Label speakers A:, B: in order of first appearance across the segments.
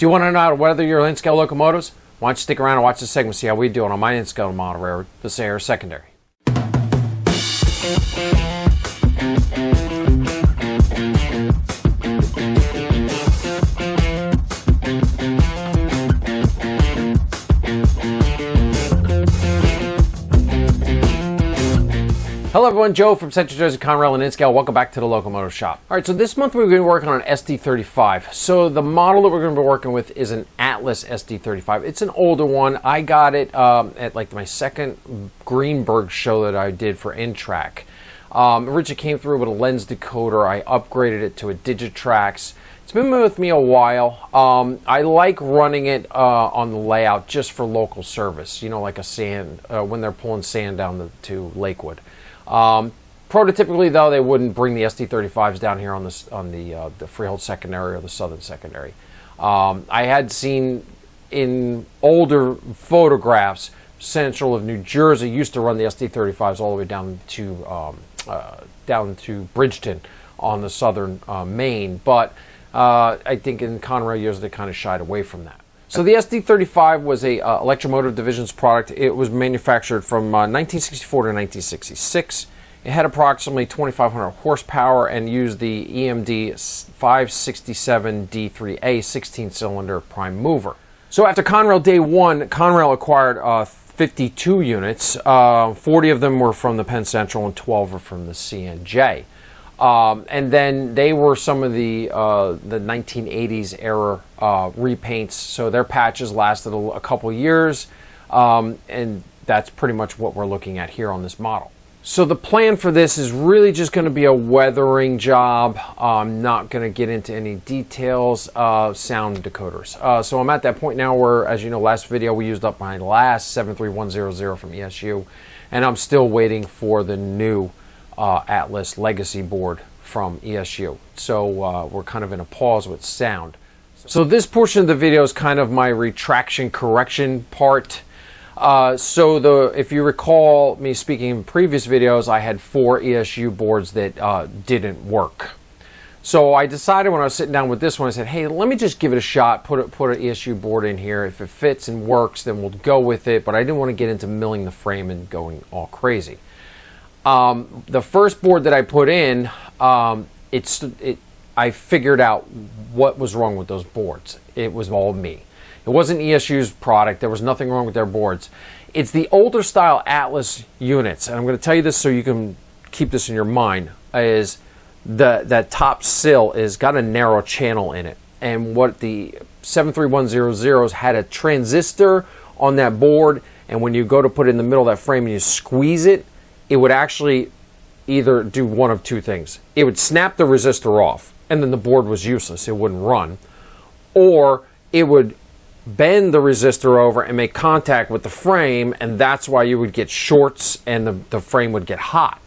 A: Do you want to know how to weather your in-scale locomotives? Why don't you stick around and watch this segment, see how we do it on my in-scale model railroad, the Sierra Secondary. Hello everyone, Joe from Central Jersey Conrail and in-scale. Welcome back to the Locomotive Shop. Alright, so this month we're going to be working on an SD35. So the model that we're going to be working with is an Atlas SD35. It's an older one. I got it at like my second Greenberg show that I did for N-Track. Originally came through with a lens decoder. I upgraded it to a Digitrax. It's been with me a while. I like running it on the layout just for local service, you know, like a sand, when they're pulling sand down to Lakewood. Prototypically, though, they wouldn't bring the SD35s down here on the Freehold Secondary or the Southern Secondary. I had seen in older photographs, Central of New Jersey used to run the SD35s all the way down to Bridgeton on the Southern Maine, but I think in Conrail years they kind of shied away from that. So the SD35 was a Electromotive Division's product. It was manufactured from 1964 to 1966. It had approximately 2,500 horsepower and used the EMD 567D3A 16-cylinder prime mover. So after Conrail Day 1, Conrail acquired 52 units. 40 of them were from the Penn Central and 12 were from the CNJ. And then they were some of the 1980s era repaints, so their patches lasted a couple years, and that's pretty much what we're looking at here on this model. So the plan for this is really just going to be a weathering job. I'm not going to get into any details. Sound decoders. So I'm at that point now where, as you know, last video we used up my last 73100 from ESU, and I'm still waiting for the new Atlas Legacy board from ESU. So we're kind of in a pause with sound. So this portion of the video is kind of my retraction correction part. If you recall me speaking in previous videos, I had 4 ESU boards that didn't work. So I decided when I was sitting down with this one, I said, hey, let me just give it a shot, put an ESU board in here. If it fits and works, then we'll go with it. But I didn't want to get into milling the frame and going all crazy. The first board that I put in, I figured out what was wrong with those boards. It was all me. It wasn't ESU's product. There was nothing wrong with their boards. It's the older style Atlas units, and I'm going to tell you this so you can keep this in your mind, is that top sill is got a narrow channel in it. And what the 73100s had a transistor on that board, and when you go to put it in the middle of that frame and you squeeze it, it would actually either do one of two things. It would snap the resistor off, and then the board was useless. It wouldn't run. Or it would bend the resistor over and make contact with the frame, and that's why you would get shorts and the frame would get hot.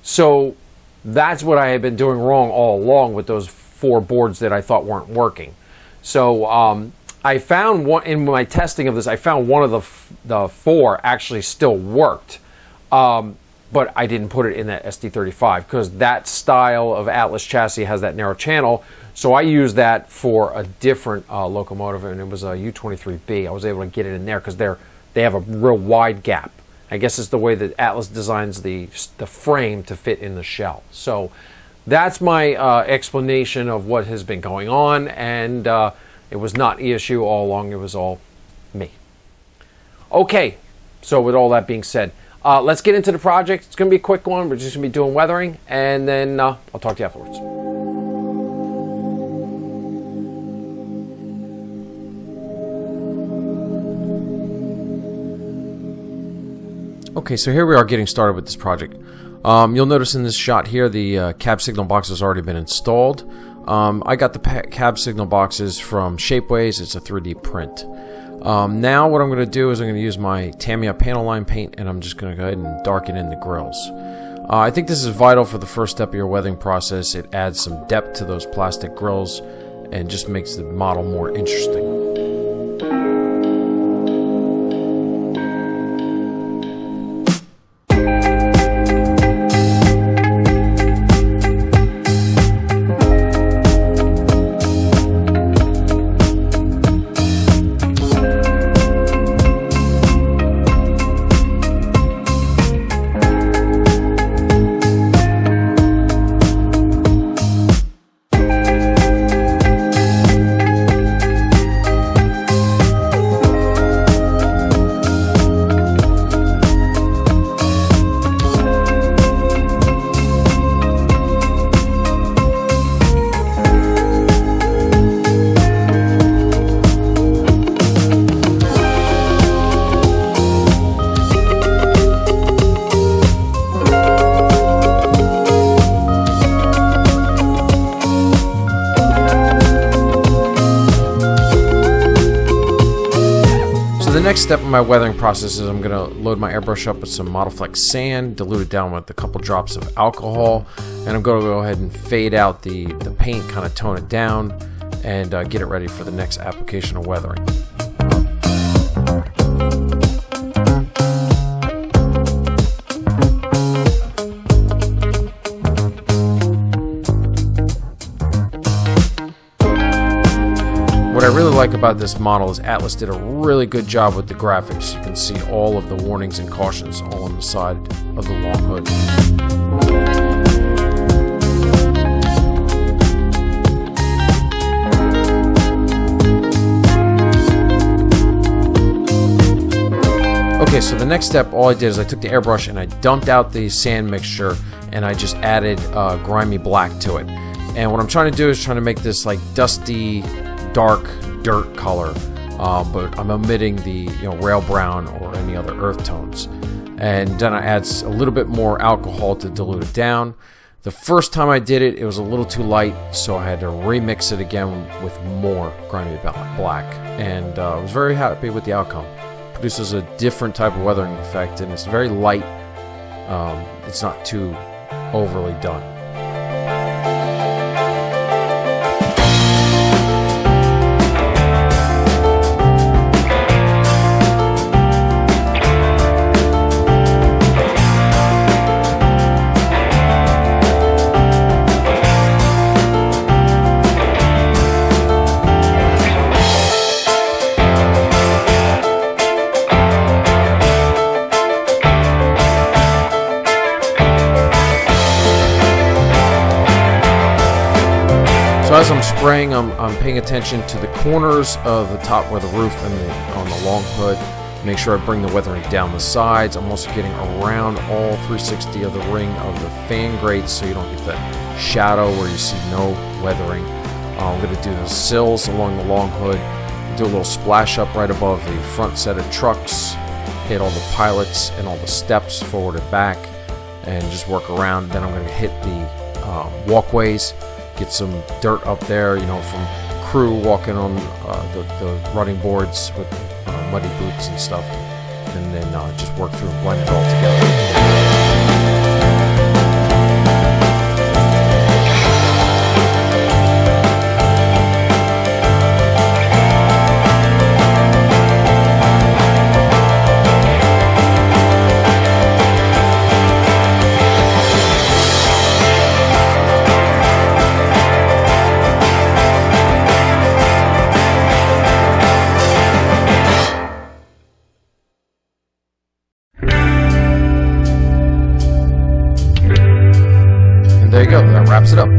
A: So that's what I had been doing wrong all along with those 4 boards that I thought weren't working. So I found one in my testing of this. I found one of the 4 actually still worked. But I didn't put it in that SD35 because that style of Atlas chassis has that narrow channel. So I used that for a different locomotive, and it was a U23B. I was able to get it in there because they have a real wide gap. I guess it's the way that Atlas designs the frame to fit in the shell. So that's my explanation of what has been going on, and it was not ESU all along. It was all me. Okay, so with all that being said, let's get into the project. It's going to be a quick one. We're just going to be doing weathering, and then I'll talk to you afterwards. Okay, so here we are getting started with this project. You'll notice in this shot here the cab signal box has already been installed. I got the cab signal boxes from Shapeways. It's a 3D print. Now what I'm going to do is I'm going to use my Tamiya panel line paint, and I'm just going to go ahead and darken in the grills. I think this is vital for the first step of your weathering process. It adds some depth to those plastic grills and just makes the model more interesting. next step in my weathering process is I'm going to load my airbrush up with some Modiflex sand, dilute it down with a couple drops of alcohol, and I'm going to go ahead and fade out the paint, kind of tone it down, and get it ready for the next application of weathering. What I really like about this model is Atlas did a really good job with the graphics. You can see all of the warnings and cautions all on the side of the long hood. Okay, so the next step, all I did is I took the airbrush and I dumped out the sand mixture and I just added grimy black to it. And what I'm trying to do is trying to make this like dusty, dark dirt color, but I'm omitting the rail brown or any other earth tones. And then I add a little bit more alcohol to dilute it down. The first time I did it, it was a little too light, so I had to remix it again with more grimy black. And I was very happy with the outcome. It produces a different type of weathering effect, and it's very light. It's not too overly done. So as I'm spraying, I'm paying attention to the corners of the top where the roof and on the long hood. Make sure I bring the weathering down the sides. I'm also getting around all 360 of the ring of the fan grates so you don't get that shadow where you see no weathering. I'm going to do the sills along the long hood, do a little splash up right above the front set of trucks, hit all the pilots and all the steps forward and back, and just work around. Then I'm going to hit the walkways, get some dirt up there, from crew walking on the running boards with muddy boots and stuff, and then just work through and blend it all together. There you go, that wraps it up.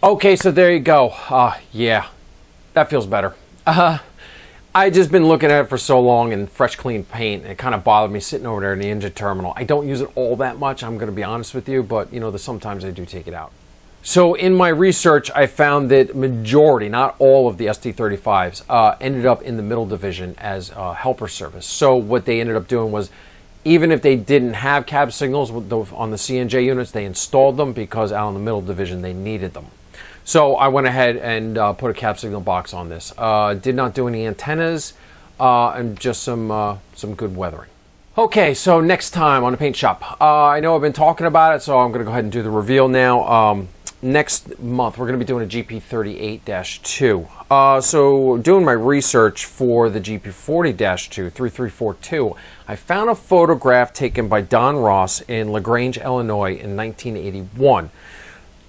A: Okay, so there you go. Yeah, that feels better. I just been looking at it for so long in fresh, clean paint. It kind of bothered me sitting over there in the engine terminal. I don't use it all that much, I'm going to be honest with you, but sometimes I do take it out. So in my research, I found that majority, not all of the SD35s, ended up in the middle division as a helper service. So what they ended up doing was, even if they didn't have cab signals on the CNJ units, they installed them because out in the middle division they needed them. So I went ahead and put a cab signal box on this. Did not do any antennas, and just some good weathering. Okay, so next time on the paint shop. I know I've been talking about it, so I'm going to go ahead and do the reveal now. next month we're going to be doing a GP38-2. So doing my research for the GP40-2 3342, I found a photograph taken by Don Ross in LaGrange, Illinois in 1981.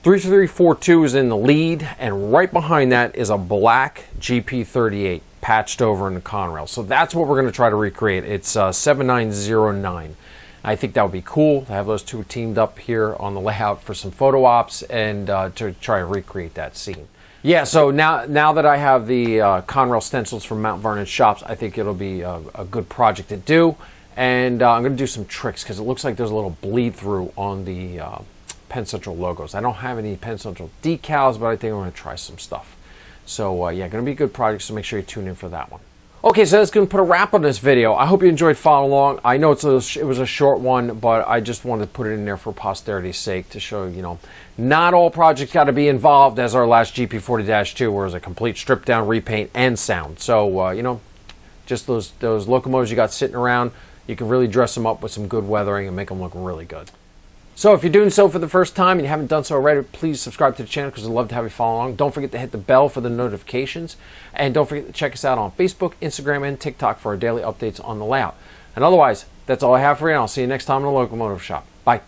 A: 3342 is in the lead, and right behind that is a black GP38 patched over in the Conrail. So that's what we're going to try to recreate. It's 7909. I think that would be cool to have those two teamed up here on the layout for some photo ops and to try and recreate that scene. Yeah, so now that I have the Conrail stencils from Mount Vernon shops, I think it'll be a good project to do. And I'm going to do some tricks because it looks like there's a little bleed through on the Penn Central logos. I don't have any Penn Central decals, but I think I'm going to try some stuff. So yeah, going to be a good project, so make sure you tune in for that one. Okay, so that's going to put a wrap on this video. I hope you enjoyed following along. I know it was a short one, but I just wanted to put it in there for posterity's sake to show, you know, not all projects got to be involved as our last GP40-2, where it was a complete strip down, repaint, and sound. So, you know, just those locomotives you got sitting around, you can really dress them up with some good weathering and make them look really good. So if you're doing so for the first time and you haven't done so already, please subscribe to the channel because I'd love to have you follow along. Don't forget to hit the bell for the notifications. And don't forget to check us out on Facebook, Instagram, and TikTok for our daily updates on the layout. And otherwise, that's all I have for you, and I'll see you next time in the locomotive shop. Bye.